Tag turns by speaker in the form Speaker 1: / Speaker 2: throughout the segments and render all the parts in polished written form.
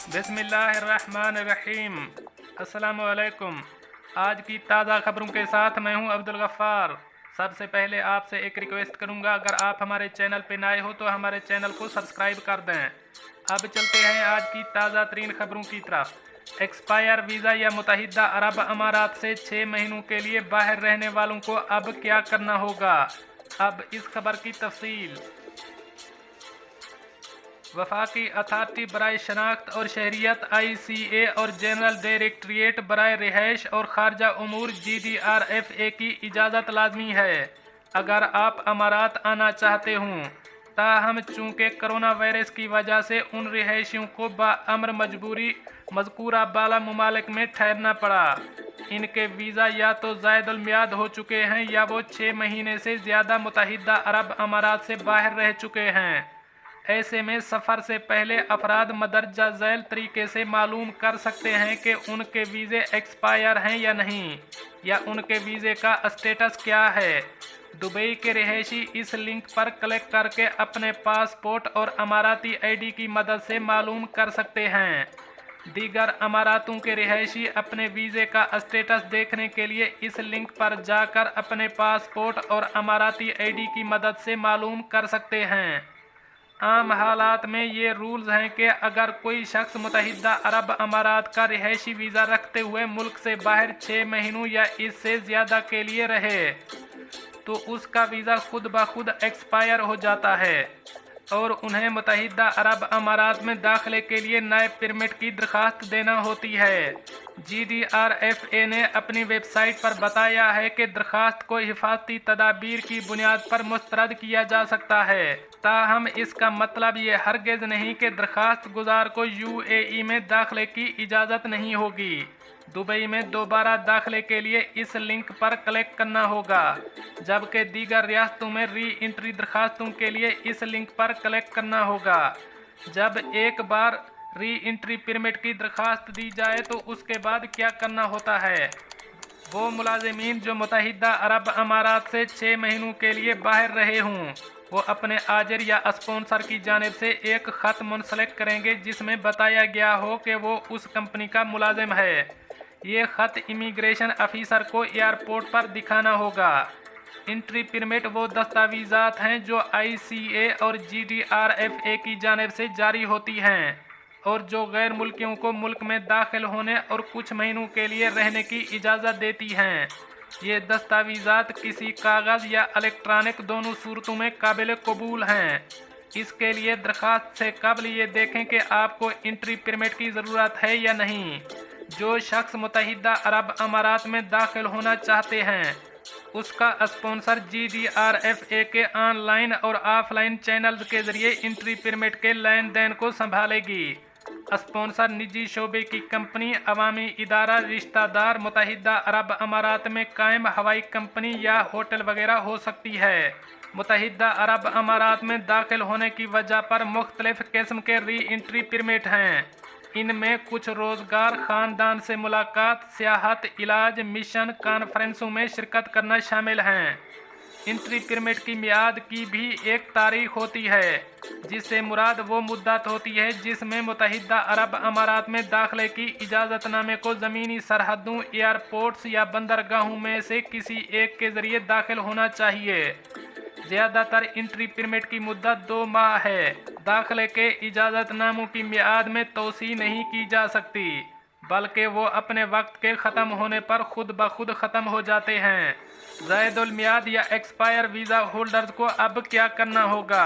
Speaker 1: बिस्मिल्लाहिर्रहमानिर्रहीम। अस्सलाम वालेकुम। आज की ताज़ा खबरों के साथ मैं हूं अब्दुल गफ़्फ़ार। सबसे पहले आपसे एक रिक्वेस्ट करूंगा, अगर आप हमारे चैनल पे नए हो तो हमारे चैनल को सब्सक्राइब कर दें। अब चलते हैं आज की ताज़ा तरीन खबरों की तरफ। एक्सपायर वीज़ा या मुत्तहिदा अरब अमारात से 6 महीनों के लिए बाहर रहने वालों को अब क्या करना होगा। अब इस खबर की तफसील। वफाकी अथॉरिटी बराए शनाख्त और शहरियत ICA और जनरल डायरेक्टरेट बराए रिहाइश और खारजा उमूर GDRFA की इजाज़त लाजमी है अगर आप अमारात आना चाहते हों। ताहम चूँकि कोरोना वायरस की वजह से उन रिहायशियों को बाअमर मजबूरी मज़कूरा बाला ममालिक में ठहरना पड़ा। इनके वीज़ा या तो ज़ायदुल मियाद हो चुके हैं या वो 6 महीने से ज़्यादा मुत्तहिदा अरब अमारात से बाहर रह चुके हैं। ऐसे में सफ़र से पहले अफराद मदरजा झैल तरीके से मालूम कर सकते हैं कि उनके वीज़े एक्सपायर हैं या नहीं, या उनके वीज़े का स्टेटस क्या है। दुबई के रिहायशी इस लिंक पर क्लिक करके अपने पासपोर्ट और अमाराती ID की मदद से मालूम कर सकते हैं। दीगर अमारातों के रिहायशी अपने वीज़े का स्टेटस देखने के लिए इस लिंक पर जाकर अपने पासपोर्ट और अमाराती ID की मदद से मालूम कर सकते हैं। आम हालात में ये रूल्स हैं कि अगर कोई शख्स मुत्तहिदा अरब अमारात का रिहायशी वीज़ा रखते हुए मुल्क से बाहर 6 महीनों या इससे ज़्यादा के लिए रहे तो उसका वीज़ा खुद ब खुद एक्सपायर हो जाता है और उन्हें मुत्तहिदा अरब अमारात में दाखिले के लिए नए परमिट की दरख्वास्त देना होती है। GDRFA ने अपनी वेबसाइट पर बताया है कि दरख्वास्त को हिफाजती तदाबीर की बुनियाद पर मुस्तरद किया जा सकता है। ताहम इसका मतलब ये हरगिज़ नहीं कि दरख्वास्त गुजार को UAE में दाखिले की इजाज़त नहीं होगी। दुबई में दोबारा दाखिले के लिए इस लिंक पर क्लिक करना होगा, जबकि दीगर रियासतों में री एंट्री दरख्वास्तों के लिए इस लिंक पर क्लिक करना होगा। जब एक बार री एंट्री परमिट की दरख्वास्त दी जाए तो उसके बाद क्या करना होता है। वो मुलाजिमीन जो मुत्तहिदा अरब अमारात से 6 महीनों के लिए बाहर रहे हों, वो अपने आजिर या स्पॉन्सर की जानिब से एक ख़त मुंसलिक करेंगे जिसमें बताया गया हो कि वो उस कंपनी का मुलाजिम है। ये ख़त इमिग्रेशन अफीसर को एयरपोर्ट पर दिखाना होगा। एंट्री परमिट वो दस्तावेज़ात हैं जो ICA और GDRFA की जानिब से जारी होती हैं और जो गैर मुल्कियों को मुल्क में दाखिल होने और कुछ महीनों के लिए रहने की इजाज़त देती हैं। ये दस्तावेज़ात किसी कागज़ या इलेक्ट्रॉनिक दोनों सूरतों में काबिल कबूल हैं। इसके लिए दरख्वास्त से कबल ये देखें कि आपको एंट्री परमिट की ज़रूरत है या नहीं। जो शख्स मुत्तहिदा अरब अमारात में दाखिल होना चाहते हैं उसका स्पॉन्सर GDRFA के ऑनलाइन और ऑफलाइन चैनल्स के ज़रिए एंट्री परमिट के लेन देन को संभालेगी। स्पॉन्सर निजी शोबे की कंपनी, अवामी इदारा, रिश्तेदार, मुत्तहिदा अरब अमारात में कायम हवाई कंपनी या होटल वगैरह हो सकती है। मुत्तहिदा अरब अमारात में दाखिल होने की वजह पर मुख्तलिफ किस्म के री एंट्री परमिट हैं। इनमें कुछ रोज़गार, ख़ानदान से मुलाकात, सियाहत, इलाज, मिशन, कॉन्फ्रेंसों में शिरकत करना शामिल हैं। एंट्री परमिट की मियाद की भी एक तारीख होती है, जिससे मुराद वो मुद्दत होती है जिसमें मुत्तहिदा अरब अमारात में दाखिले की इजाज़तनामे को ज़मीनी सरहदों, एयरपोर्ट्स या बंदरगाहों में से किसी एक के ज़रिए दाखिल होना चाहिए। ज़्यादातर एंट्री परमिट की मुद्दत 2 माह है। दाखिले के इजाज़तनामों की मियाद में तोसी नहीं की जा सकती, बल्कि वो अपने वक्त के ख़त्म होने पर खुद ब खुद ख़त्म हो जाते हैं। ज़ायदुल मियाद या एक्सपायर वीज़ा होल्डर्स को अब क्या करना होगा।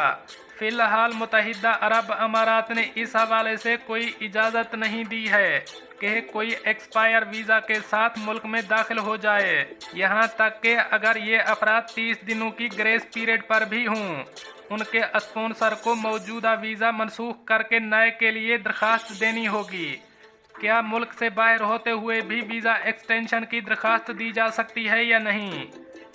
Speaker 1: फ़िलहाल मुत्तहिदा अरब अमारात ने इस हवाले से कोई इजाज़त नहीं दी है कि कोई एक्सपायर वीज़ा के साथ मुल्क में दाखिल हो जाए। यहाँ तक कि अगर ये अफराद 30 दिनों की ग्रेस पीरियड पर भी हों, उनके स्पॉन्सर को मौजूदा वीज़ा मनसूख करके नए के लिए दरख्वास्त देनी होगी। क्या मुल्क से बाहर होते हुए भी वीज़ा एक्सटेंशन की दरख्वास्त दी जा सकती है या नहीं।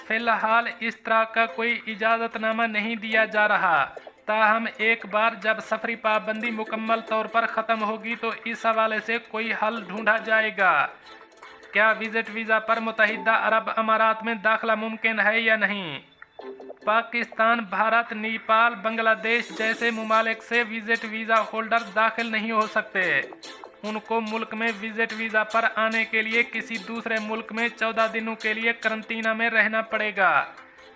Speaker 1: फ़िलहाल इस तरह का कोई इजाज़तनामा नहीं दिया जा रहा। ताहम एक बार जब सफरी पाबंदी मुकम्मल तौर पर ख़त्म होगी तो इस हवाले से कोई हल ढूंढा जाएगा। क्या विजिट वीज़ा पर मुत्तहिदा अरब अमारात में दाखिला मुमकिन है या नहीं। पाकिस्तान, भारत, नेपाल, बांग्लादेश जैसे ममालिक से विजिट वीज़ा होल्डर दाखिल नहीं हो सकते। उनको मुल्क में विजिट वीज़ा पर आने के लिए किसी दूसरे मुल्क में 14 दिनों के लिए करंटीना में रहना पड़ेगा।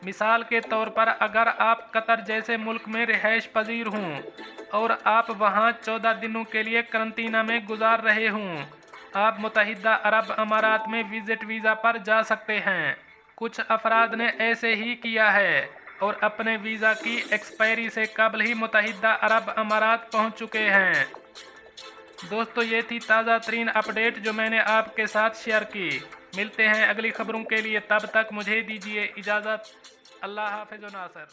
Speaker 1: मिसाल के तौर पर अगर आप कतर जैसे मुल्क में रिहाइश पजीर हों और आप वहां 14 दिनों के लिए करंटीना में गुजार रहे हों, आप मुत्तहिदा अरब अमारात में विजिट वीज़ा पर जा सकते हैं। कुछ अफराद ने ऐसे ही किया है और अपने वीज़ा की एक्सपायरी से कबल ही मुत्तहिदा अरब अमारात पहुंच चुके हैं। दोस्तों, ये थी ताज़ा तरीन अपडेट जो मैंने आपके साथ शेयर की। मिलते हैं अगली खबरों के लिए, तब तक मुझे दीजिए इजाज़त। अल्लाह हाफ़िज़ नासर।